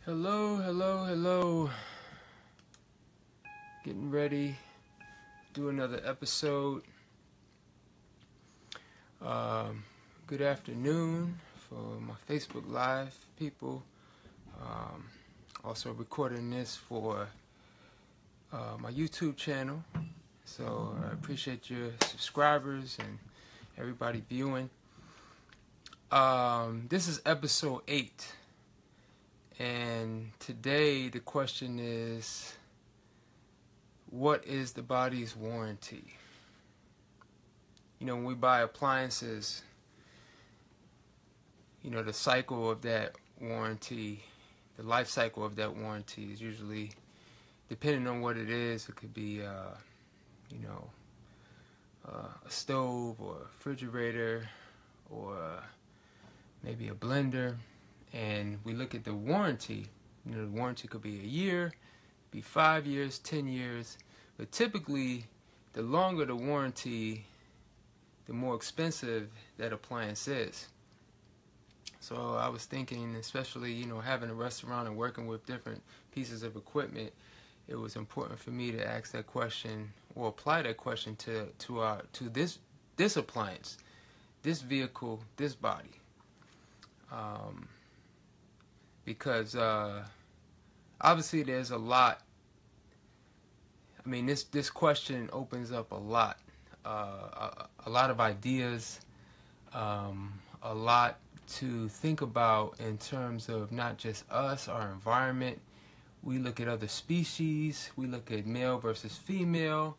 Hello, hello, hello. Getting ready to do another episode. Good afternoon for my Facebook Live people. Also recording this for my YouTube channel. So I appreciate your subscribers and everybody viewing. This is episode 8. And today the question is, what is the body's warranty? You know, when we buy appliances, you know, the cycle of that warranty, the life cycle of that warranty is usually, depending on what it is, it could be, a stove or a refrigerator or maybe a blender. And we look at the warranty. You know, the warranty could be a year, be 5 years, 10 years. But typically, the longer the warranty, the more expensive that appliance is. So I was thinking, especially, you know, having a restaurant and working with different pieces of equipment, it was important for me to ask that question or apply that question to this appliance, this vehicle, this body. Because obviously there's a lot. I mean, this question opens up a lot of ideas, a lot to think about in terms of not just us, our environment. We look at other species. We look at male versus female.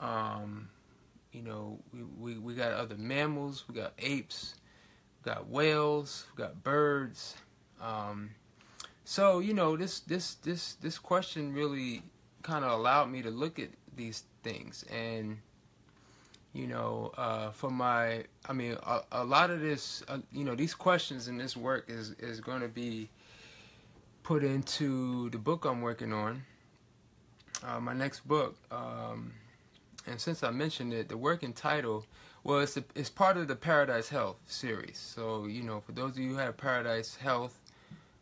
You know, we got other mammals. We got apes. We got whales. We got birds. So, you know, this question really kind of allowed me to look at these things. And, you know, a lot of this, you know, these questions in this work is going to be put into the book I'm working on, my next book. And since I mentioned it, the working title, well, it's part of the Paradise Health series. So, you know, for those of you who have Paradise Health,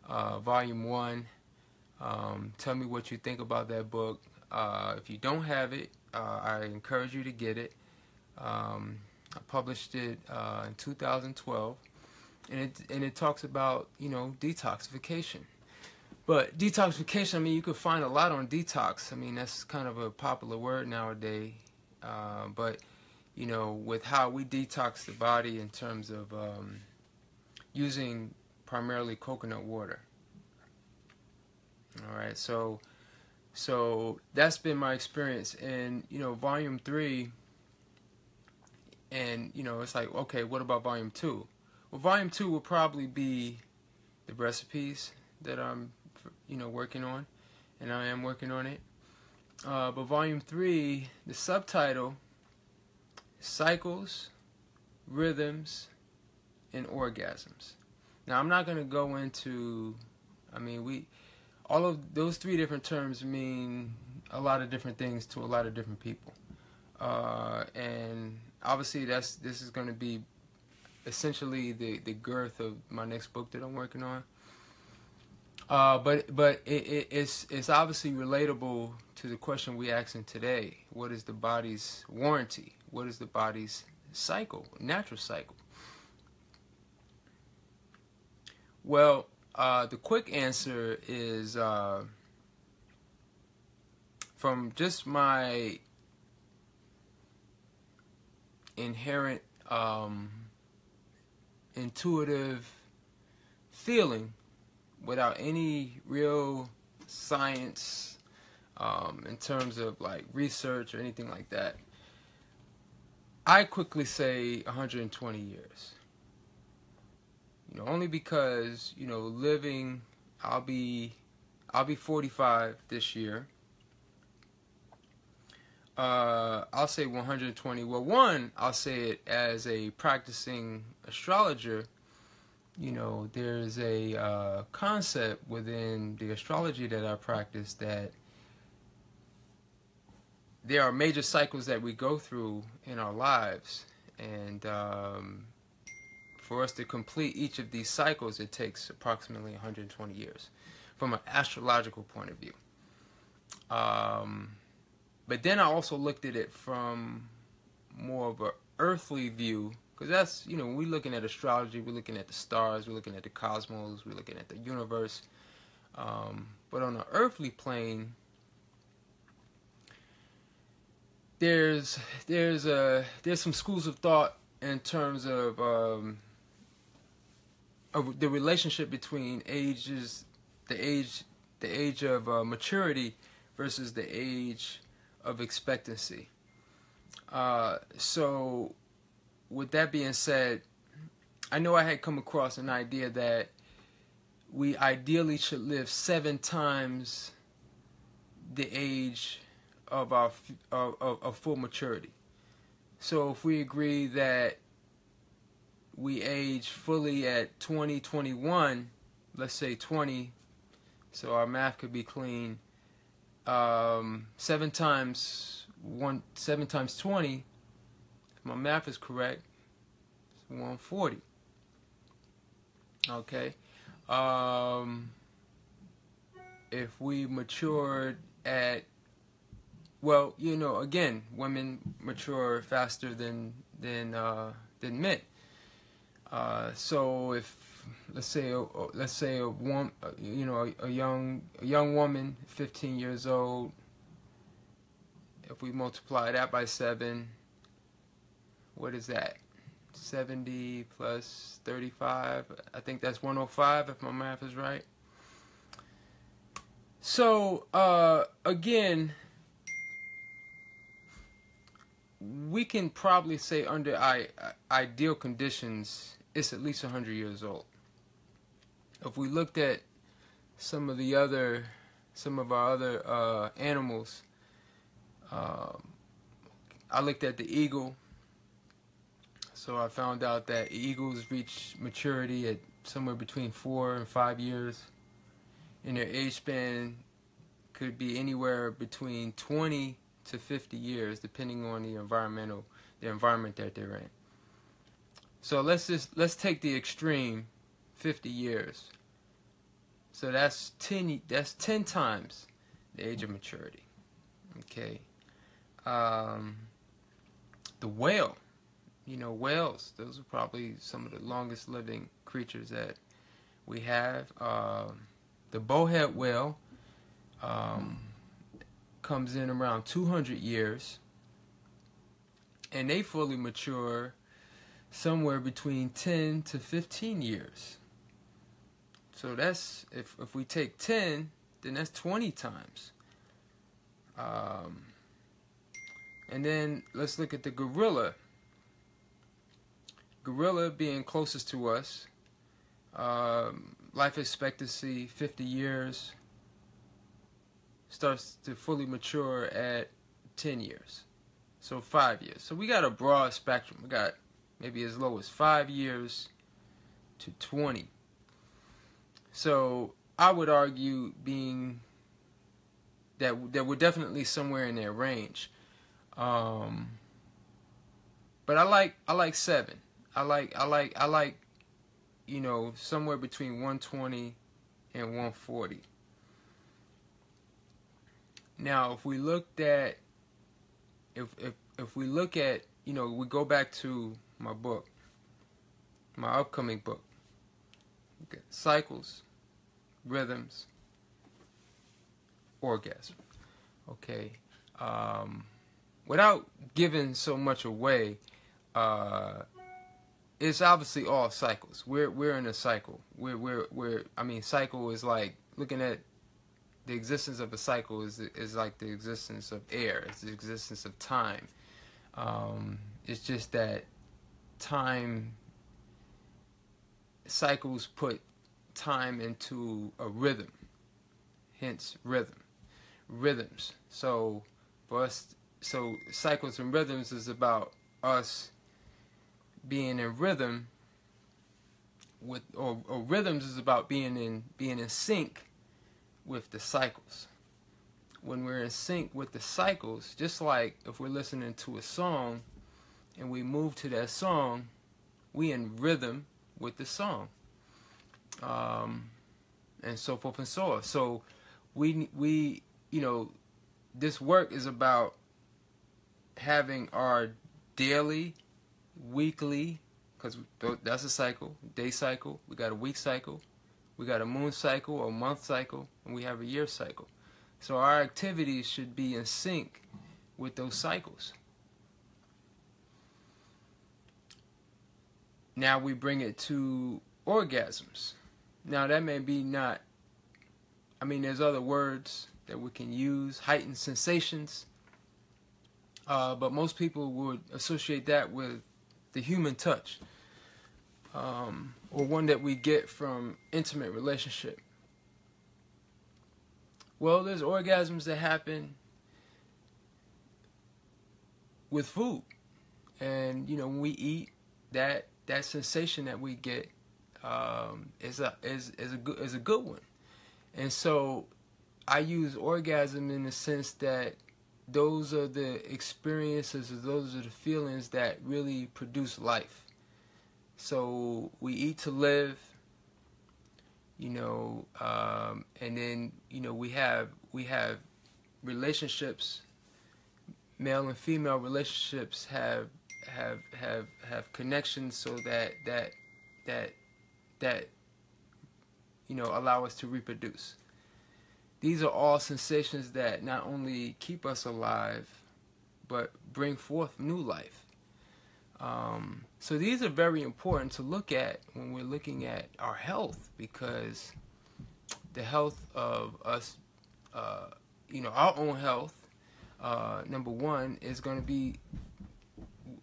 Volume 1, tell me what you think about that book. If you don't have it, I encourage you to get it. I published it in 2012, and it talks about, you know, detoxification. But detoxification, I mean, you could find a lot on detox. I mean, that's kind of a popular word nowadays. But, you know, with how we detox the body in terms of using primarily coconut water. All right, so that's been my experience. And, you know, Volume 3, and, you know, it's like, okay, what about Volume 2? Well, Volume 2 will probably be the recipes that I'm, you know, working on, and I am working on it. But Volume 3, the subtitle, Cycles, Rhythms, and Orgasms. Now, I'm not going to go into, I mean, all of those 3 different terms mean a lot of different things to a lot of different people. And obviously this is going to be essentially the girth of my next book that I'm working on. But it's obviously relatable to the question we asking today. What is the body's warranty? What is the body's cycle, natural cycle? Well, the quick answer is from just my inherent intuitive feeling, without any real science in terms of like research or anything like that, I quickly say 120 years. You know, only because, you know, living, I'll be 45 this year. I'll say 120. Well, one, I'll say it as a practicing astrologer. You know, there's a concept within the astrology that I practice that there are major cycles that we go through in our lives, and for us to complete each of these cycles, it takes approximately 120 years. from an astrological point of view. But then I also looked at it from more of an earthly view, because that's, when we're looking at astrology, we're looking at the stars, we're looking at the cosmos, we're looking at the universe. But on an earthly plane, there's some schools of thought in terms of the relationship between ages, the age of maturity versus the age of expectancy. So with that being said, I know I had come across an idea that we ideally should live 7 times the age of our of full maturity. So if we agree that we age fully at 20, 21, let's say 20, so our math could be clean. 7 times 20, if my math is correct, it's 140. Okay. If we matured at, well, again, women mature faster than men. So if let's say a young woman, 15 years old, if we multiply that by 7, what is that? 70 plus 35, I think that's 105 if my math is right. So again, we can probably say under ideal conditions it's at least 100 years old. If we looked at some of our other animals, I looked at the eagle. So I found out that eagles reach maturity at somewhere between 4 and 5 years. And their age span could be anywhere between 20 to 50 years, depending on the environment that they're in. So let's take the extreme, 50 years. So that's 10 times the age of maturity. Okay. The whale. Whales, those are probably some of the longest living creatures that we have. The bowhead whale comes in around 200 years, and they fully mature somewhere between 10 to 15 years. So that's, if we take 10, then that's 20 times. And then let's look at the gorilla. Gorilla being closest to us, life expectancy 50 years, starts to fully mature at 10 years. So 5 years. So we got a broad spectrum. We got maybe as low as 5 years to 20. So I would argue being that we're definitely somewhere in their range. But I like 7. I like somewhere between 120 and 140. Now, if we look at we go back to my book, my upcoming book, okay, Cycles, Rhythms, Orgasm. Okay, without giving so much away, it's obviously all cycles. We're in a cycle. Cycle is like looking at the existence of a cycle is like the existence of air. It's the existence of time. It's just that time cycles put time into a rhythm. Hence rhythms. So for us, cycles and rhythms is about us being in rhythm with, or rhythms is about being in sync with the cycles. When we're in sync with the cycles, just like if we're listening to a song and we move to that song, we in rhythm with the song. and so forth and so on. So we this work is about having our daily, weekly, because that's a cycle, day cycle. We got a week cycle, we got a moon cycle, a month cycle, and we have a year cycle. So our activities should be in sync with those cycles. Now we bring it to orgasms. Now that may be not, there's other words that we can use, heightened sensations, but most people would associate that with the human touch, or one that we get from intimate relationship. Well, there's orgasms that happen with food, and when we eat, that sensation that we get is a good one. And so I use orgasm in the sense that those are the experiences, those are the feelings that really produce life. So we eat to live, and then we have relationships. Male and female relationships have connections, so that allow us to reproduce. These are all sensations that not only keep us alive, but bring forth new life. So these are very important to look at when we're looking at our health, because the health of us, our own health, number one, is going to be,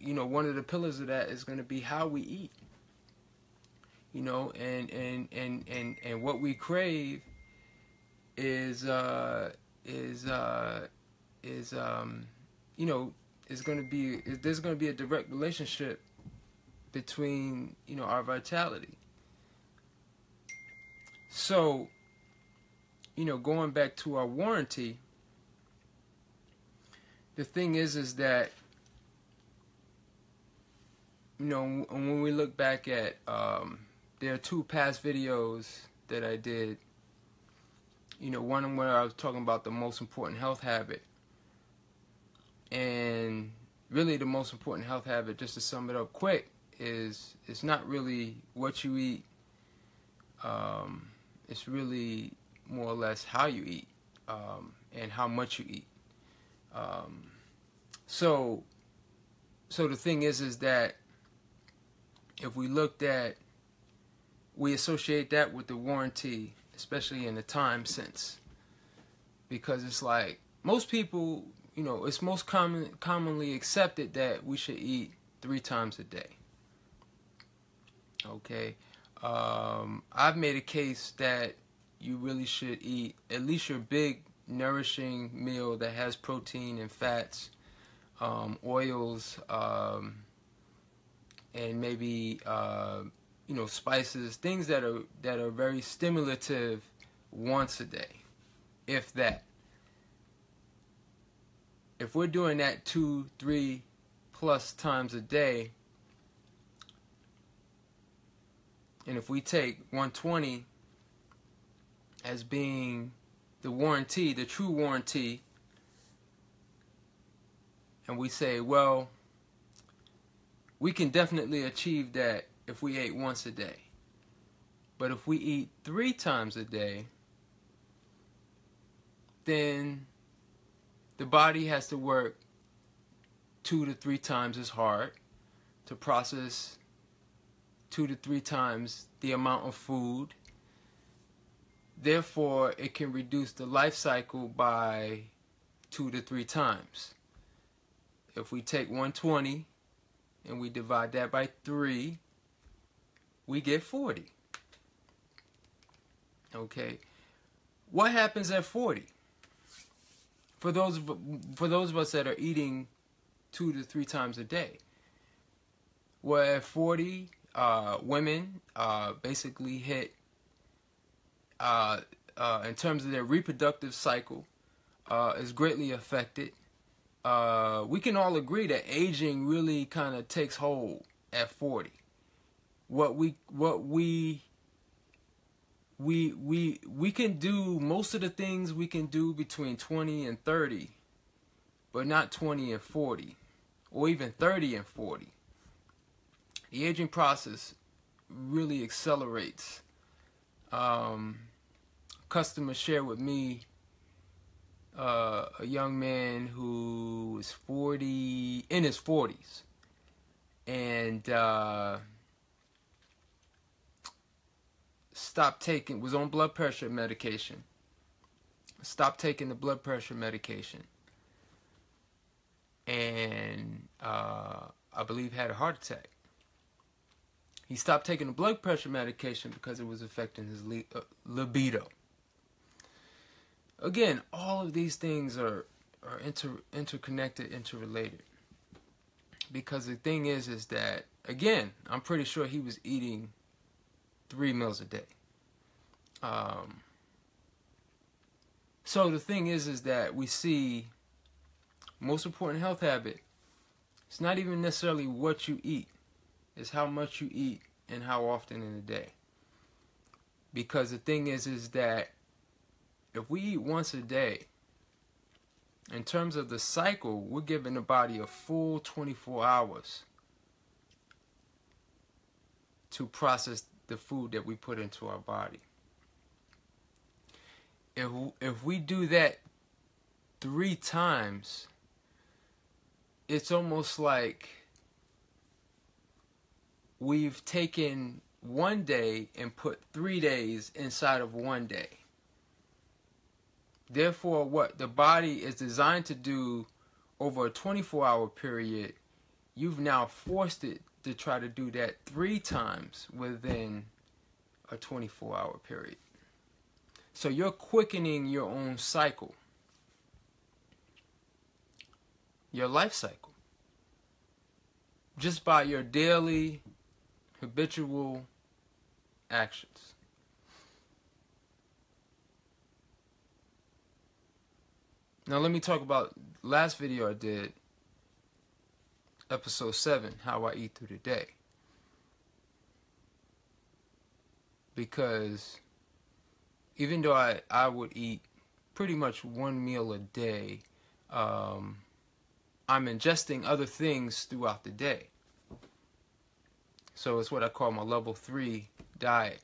one of the pillars of that is going to be how we eat. And what we crave is going to be, there's going to be a direct relationship between our vitality. So going back to our warranty, the thing is that when we look back at there are two past videos that I did. One where I was talking about the most important health habit. And really the most important health habit, just to sum it up quick, is it's not really what you eat. It's really more or less how you eat, and how much you eat. So the thing is that if we looked at, we associate that with the warranty, especially in the time sense, because it's like most people, it's most commonly accepted that we should eat 3 times a day. Okay, I've made a case that you really should eat at least your big nourishing meal that has protein and fats, oils, and maybe spices, things that are very stimulative, once a day, if that. If we're doing that 2, 3 plus times a day, and if we take 120 as being the warranty, the true warranty, and we say, well, we can definitely achieve that if we ate once a day. But if we eat 3 times a day, then the body has to work 2 to 3 times as hard to process 2 to 3 times the amount of food. Therefore, it can reduce the life cycle by 2 to 3 times. If we take 120 and we divide that by 3, we get 40. Okay, what happens at 40? For those of us that are eating 2 to 3 times a day, well, at 40, women basically hit, in terms of their reproductive cycle, is greatly affected. We can all agree that aging really kind of takes hold at 40. What we we can do most of the things we can do between 20 and 30, but not 20 and 40, or even 30 and 40. The aging process really accelerates. Customers share with me a young man who is in his 40s, and was on blood pressure medication, stopped taking the blood pressure medication, and I believe had a heart attack. He stopped taking the blood pressure medication because it was affecting his libido. Again, all of these things are interconnected, interrelated. Because the thing is that, again, I'm pretty sure he was eating 3 meals a day. So the thing is that we see most important health habit. It's not even necessarily what you eat. It's how much you eat and how often in a day. Because the thing is that if we eat once a day, in terms of the cycle, we're giving the body a full 24 hours to process the food that we put into our body. If we do that 3 times, it's almost like we've taken one day and put 3 days inside of one day. Therefore, what the body is designed to do over a 24-hour period, you've now forced it to try to do that 3 times within a 24-hour period. So you're quickening your own cycle, your life cycle, just by your daily, habitual actions. Now let me talk about last video I did, episode 7, how I eat through the day. Because even though I would eat pretty much 1 meal a day, I'm ingesting other things throughout the day. So it's what I call my level 3 diet,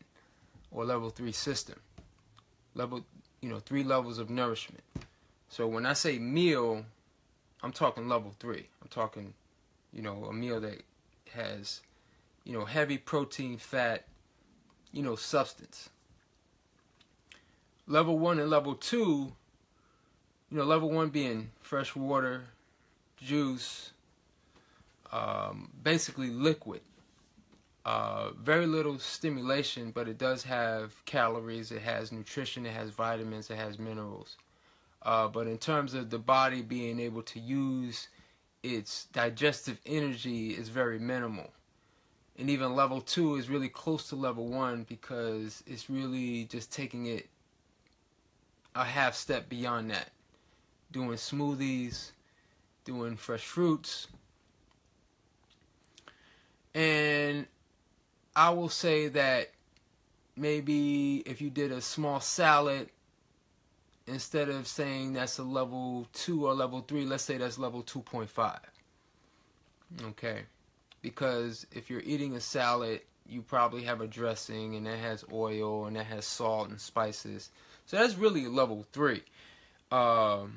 or level 3 system. 3 levels of nourishment. So when I say meal, I'm talking level 3. I'm talking, a meal that has, heavy protein, fat, substance. Level 1 and level 2, level 1 being fresh water, juice, basically liquid. Very little stimulation, but it does have calories, it has nutrition, it has vitamins, it has minerals. But in terms of the body being able to use its digestive energy is very minimal. And even level 2 is really close to level 1 because it's really just taking it a half step beyond that. Doing smoothies, doing fresh fruits. And I will say that maybe if you did a small salad, instead of saying that's a level 2 or level 3, let's say that's level 2.5. Okay? Because if you're eating a salad, you probably have a dressing, and that has oil, and that has salt and spices. So that's really level 3. For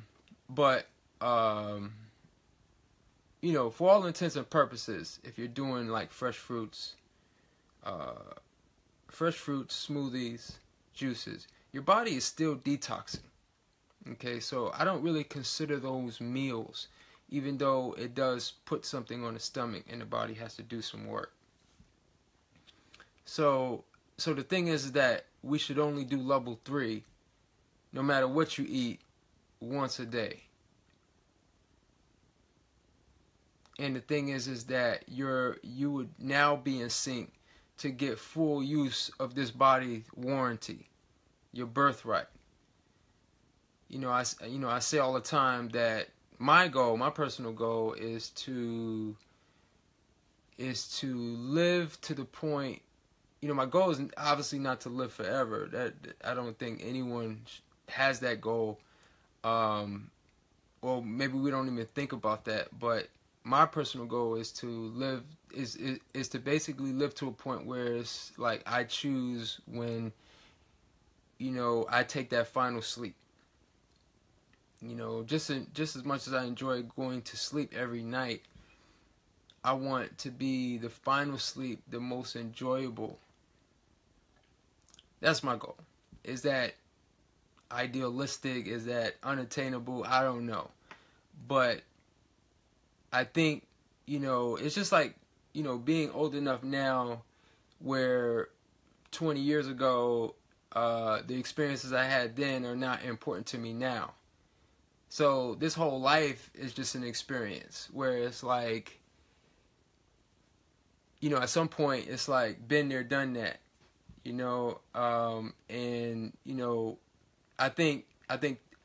all intents and purposes, if you're doing like fresh fruits, smoothies, juices, your body is still detoxing. Okay, so I don't really consider those meals, even though it does put something on the stomach and the body has to do some work. So the thing is that we should only do level 3, no matter what you eat, once a day. And the thing is that you would now be in sync to get full use of this body warranty, your birthright. I say all the time that my personal goal is to live to the point, my goal is obviously not to live forever. That I don't think anyone has that goal. Or maybe we don't even think about that. But my personal goal is to live is to basically live to a point where it's like I choose when, I take that final sleep. Just as much as I enjoy going to sleep every night, I want to be the final sleep the most enjoyable. That's my goal. Is that idealistic? Is that unattainable? I don't know. But I think, it's just like, being old enough now where 20 years ago, the experiences I had then are not important to me now. So this whole life is just an experience where it's like, at some point it's like been there, done that, and I think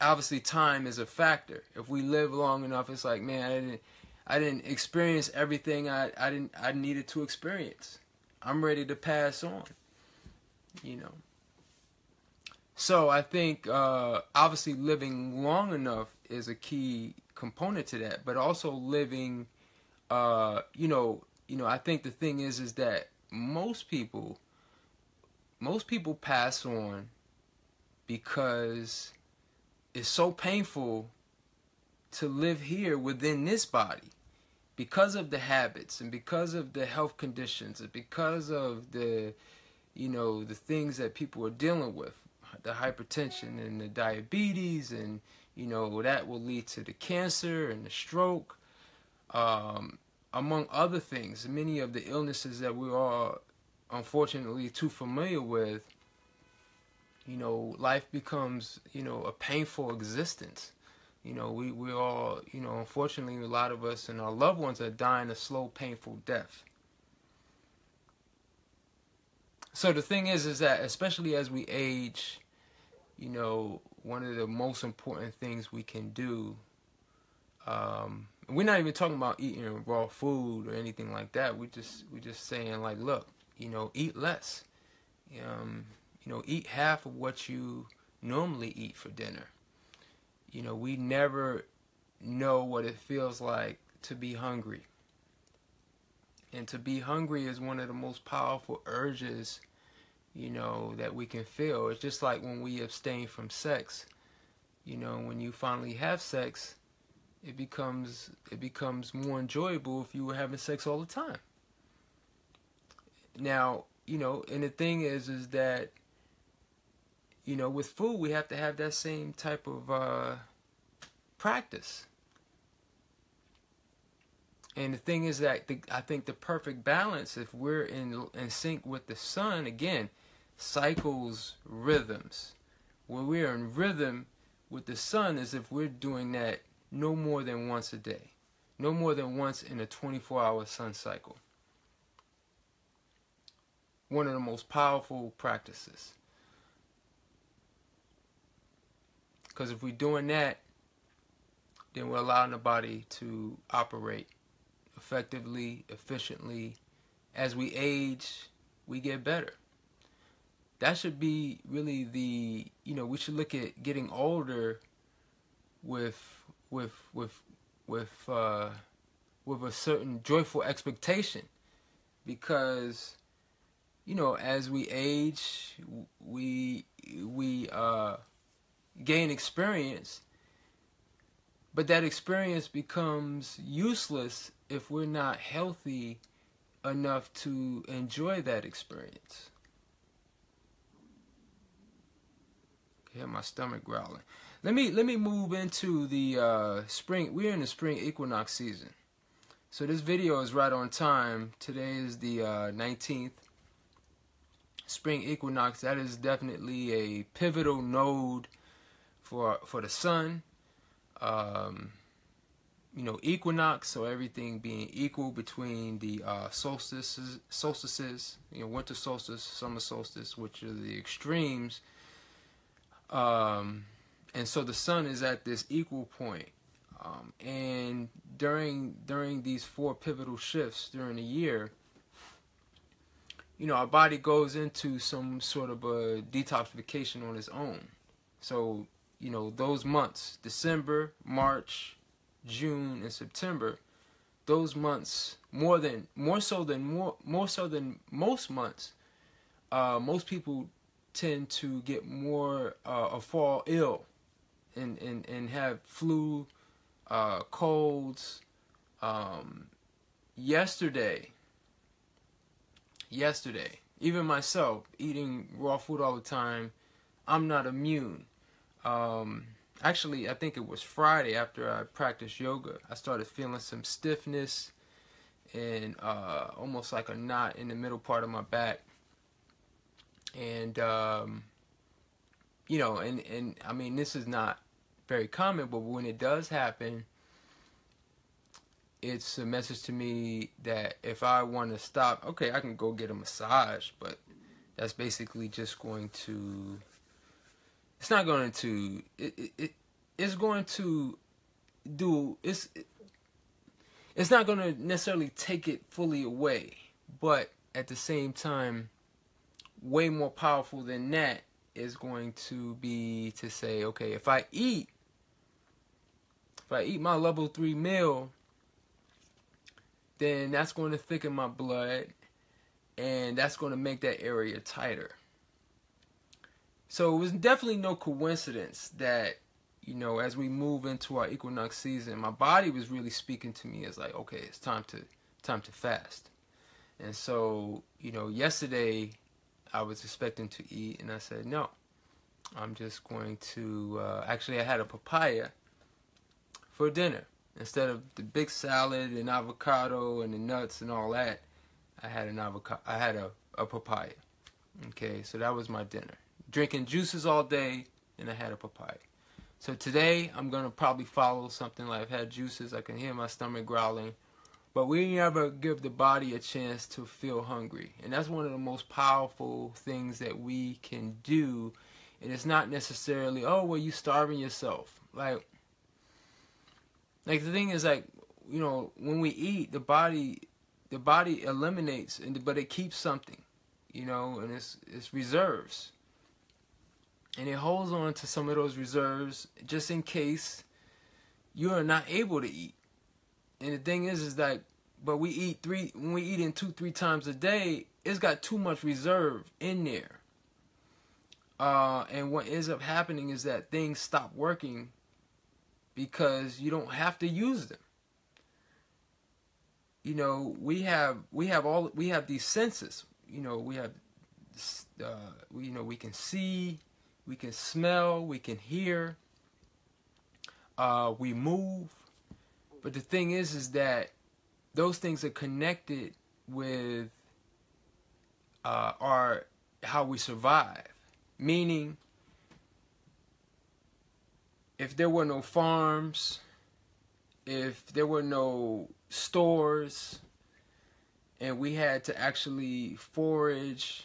obviously time is a factor. If we live long enough, it's like, man, I didn't experience everything I needed to experience. I'm ready to pass on, So I think obviously living long enough is a key component to that, but also living, I think the thing is that most people pass on because it's so painful to live here within this body because of the habits and because of the health conditions and because of the things that people are dealing with, the hypertension and the diabetes, and that will lead to the cancer and the stroke, among other things. Many of the illnesses that we are unfortunately too familiar with, life becomes, a painful existence. We all, unfortunately, a lot of us and our loved ones are dying a slow, painful death. So the thing is that especially as we age, one of the most important things we can do, we're not even talking about eating raw food or anything like that. We just saying like, look, eat less. Eat half of what you normally eat for dinner. We never know what it feels like to be hungry. And to be hungry is one of the most powerful urges, that we can feel. It's just like when we abstain from sex. When you finally have sex, it becomes more enjoyable if you were having sex all the time. Now, and the thing is that, with food, we have to have that same type of practice. And the thing is that I think the perfect balance, if we're in sync with the sun, again, cycles, rhythms. When we're in rhythm with the sun is if we're doing that no more than once a day. No more than once in a 24-hour sun cycle. One of the most powerful practices. Because if we're doing that, then we're allowing the body to operate effectively, efficiently. As we age, we get better. That should be really we should look at getting older with a certain joyful expectation, because as we age, we gain experience, but that experience becomes useless if we're not healthy enough to enjoy that experience. I hear my stomach growling. Let me move into the spring. We're in the spring equinox season, so this video is right on time. Today is the 19th. Spring equinox. That is definitely a pivotal node for the sun. Equinox, so everything being equal between the solstices, winter solstice, summer solstice, which are the extremes. And so the sun is at this equal point. And during these four pivotal shifts during the year, our body goes into some sort of a detoxification on its own. So, those months, December, March, June, and September, those months, more so than most months, most people tend to get more or fall ill and have flu, colds. Yesterday, even myself, eating raw food all the time, I'm not immune. Actually, I think it was Friday after I practiced yoga, I started feeling some stiffness and almost like a knot in the middle part of my back. And, and I mean, this is not very common, but when it does happen, it's a message to me that if I want to stop, okay, I can go get a massage, but that's basically just going to, it's not going to, it's going to do, it's not going to necessarily take it fully away, but at the same time, way more powerful than that is going to be to say, okay, if I eat my level 3 meal, then that's going to thicken my blood, and that's going to make that area tighter. So it was definitely no coincidence that, as we move into our equinox season, my body was really speaking to me as like, okay, it's time to fast. And so, yesterday I was expecting to eat, and I said, no, I'm just going to, actually I had a papaya for dinner. Instead of the big salad and avocado and the nuts and all that, I had a papaya. Okay, so that was my dinner. Drinking juices all day, and I had a papaya. So today, I'm going to probably follow something like I've had juices. I can hear my stomach growling. But we never give the body a chance to feel hungry. And that's one of the most powerful things that we can do. And it's not necessarily, oh, well, you starving yourself. Like the thing is, when we eat, the body eliminates, but it keeps something, and it's reserves. And it holds on to some of those reserves just in case you are not able to eat. And the thing is that, but when we eat in 2-3 times a day, it's got too much reserve in there. And what ends up happening is that things stop working because you don't have to use them. We have these senses. We have, we can see, we can smell, we can hear, we move. But the thing is that those things are connected with how we survive. Meaning, if there were no farms, if there were no stores, and we had to actually forage,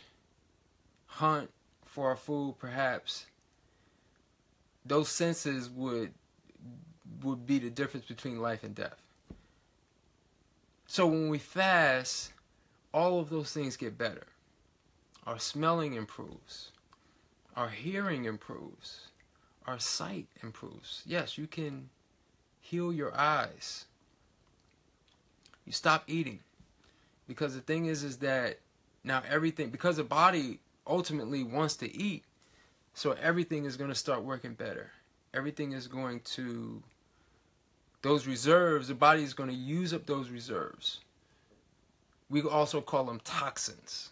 hunt for our food, perhaps, those senses would be the difference between life and death. So when we fast, all of those things get better. Our smelling improves. Our hearing improves. Our sight improves. Yes, you can heal your eyes. You stop eating. Because the thing is that now everything, because the body ultimately wants to eat, so everything is going to start working better. Everything is going to, those reserves, the body is going to use up those reserves. We also call them toxins.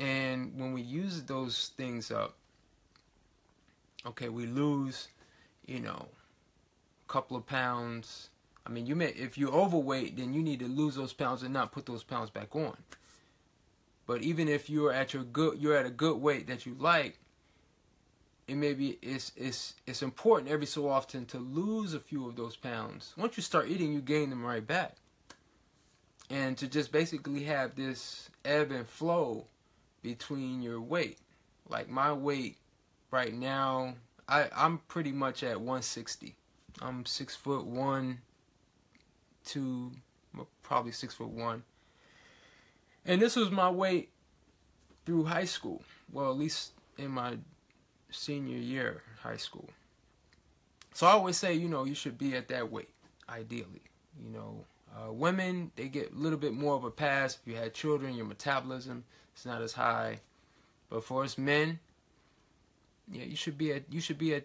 And when we use those things up, okay, we lose, a couple of pounds. I mean, if you're overweight, then you need to lose those pounds and not put those pounds back on. But even if you're at a good weight that you like, it's important every so often to lose a few of those pounds. Once you start eating, you gain them right back. And to just basically have this ebb and flow between your weight. Like my weight right now, I'm pretty much at 160. I'm 6'1", probably 6'1". And this was my weight through high school. Well, at least in my senior year high school. So I always say, you should be at that weight, ideally. Women, they get a little bit more of a pass. If you had children, your metabolism is not as high. But for us men, yeah, you should be at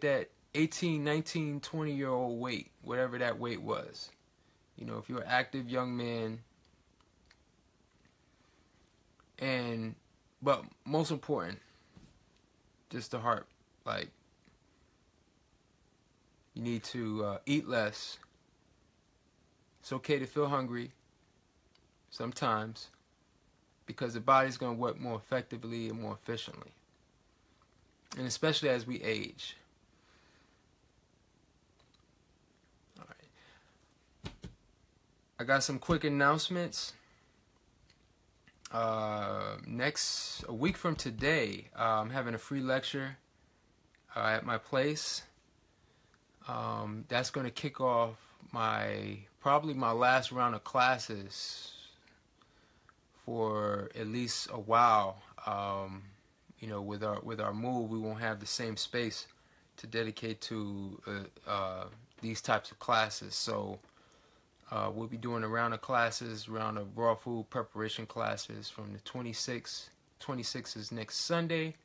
that 18, 19, 20-year-old weight, whatever that weight was. If you're an active young man, but most important, just the heart, like, you need to eat less. It's okay to feel hungry sometimes, because the body's going to work more effectively and more efficiently. And especially as we age. All right. I got some quick announcements. A week from today, I'm having a free lecture at my place. That's going to kick off probably my last round of classes for at least a while. With our move, we won't have the same space to dedicate to these types of classes. So we'll be doing a round of raw food preparation classes from the 26th. 26th is next Sunday.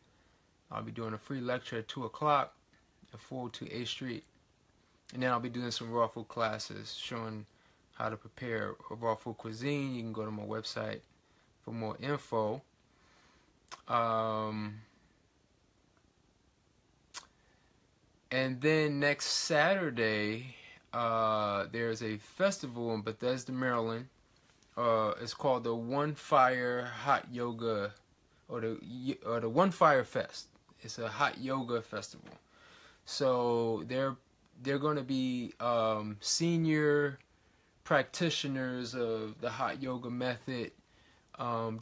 I'll be doing a free lecture at 2 o'clock at 402 8th Street. And then I'll be doing some raw food classes showing how to prepare a raw food cuisine. You can go to my website for more info. And then next Saturday, there's a festival in Bethesda, Maryland. It's called the One Fire Hot Yoga, or the One Fire Fest. It's a hot yoga festival. So they're going to be senior practitioners of the hot yoga method.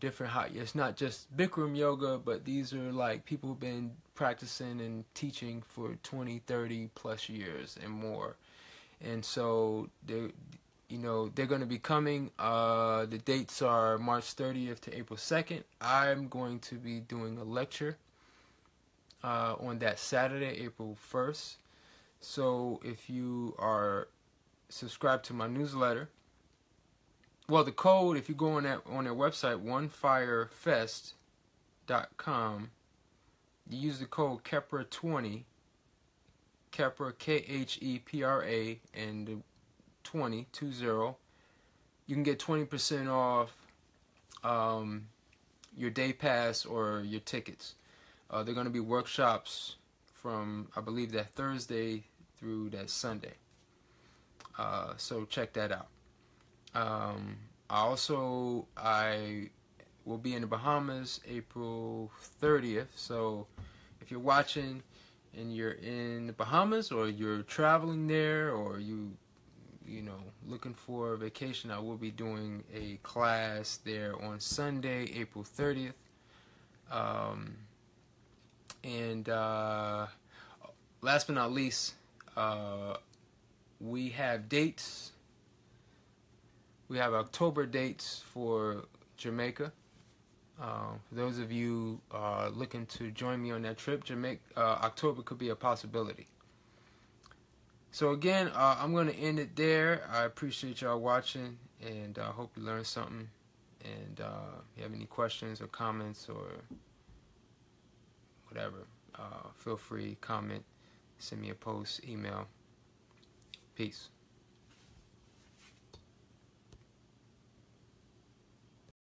Different it's not just Bikram yoga, but these are like people who've been practicing and teaching for 20, 30 plus years and more. And so they're going to be coming. The dates are March 30th to April 2nd. I'm going to be doing a lecture on that Saturday, April 1st. So if you are subscribed to my newsletter, well, the code, if you go on their website, onefirefest.com, you use the code KEPRA20, KEPRA, KHEPRA, and the 20, you can get 20% off your day pass or your tickets. They're going to be workshops from, I believe, that Thursday through that Sunday. So check that out. I will be in the Bahamas April 30th. So if you're watching and you're in the Bahamas, or you're traveling there, or you looking for a vacation, I will be doing a class there on Sunday, April 30th. And last but not least, we have dates. We have October dates for Jamaica. For those of you looking to join me on that trip, October could be a possibility. So again, I'm going to end it there. I appreciate y'all watching, and I hope you learned something. And if you have any questions or comments or whatever, feel free, comment, send me a post, email. Peace.